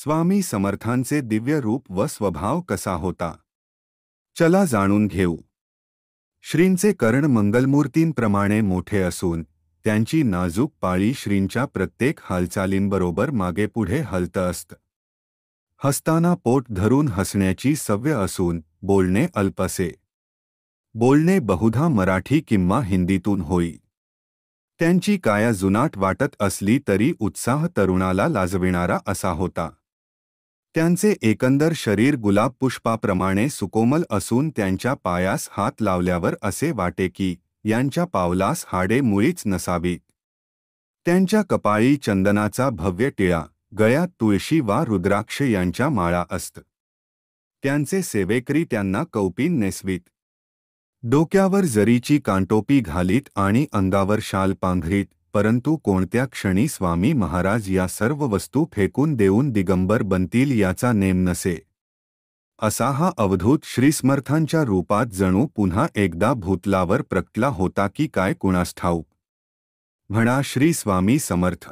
स्वामी समर्थांचे दिव्य रूप व स्वभाव कसा होता? चला जाणून घेऊ. श्रींचे कर्ण मंगलमूर्तींप्रमाणे मोठे असून त्यांची नाजूक पाळी श्रींच्या प्रत्येक हालचालींबरोबर मागेपुढे हलत असत. हसताना पोट धरून हसण्याची सवय असून बोलणे अल्पसे. बोलणे बहुधा मराठी किंवा हिंदीतून होई. त्यांची काया जुनाट वाटत असली तरी उत्साह तरुणाला लाजविणारा असा होता. त्यांचे एकंदर शरीर गुलाबपुष्पाप्रमाणे सुकोमल असून त्यांच्या पायास हात लावल्यावर असे वाटे की यांच्या पावलास हाडे मुळीच नसावीत. त्यांच्या कपाळी चंदनाचा भव्य टिळा, गळ्यात तुळशी वा रुद्राक्ष यांच्या माळा असत. त्यांचे सेवेकरी त्यांना कौपीन नेसवीत. डोक्यावर जरीची कानटोपी घालीत आणि अंगावर शाल पांघरीत, परंतु कोणत्या क्षणी स्वामी महाराज या सर्व वस्तू फेकून देऊन दिगंबर बनतील याचा नेम नसे. असा हा अवधूत श्रीसमर्थांच्या रूपात जणू पुन्हा एकदा भूतलावर प्रकटला होता की काय कुणास ठाऊक. म्हणा श्री स्वामी समर्थ.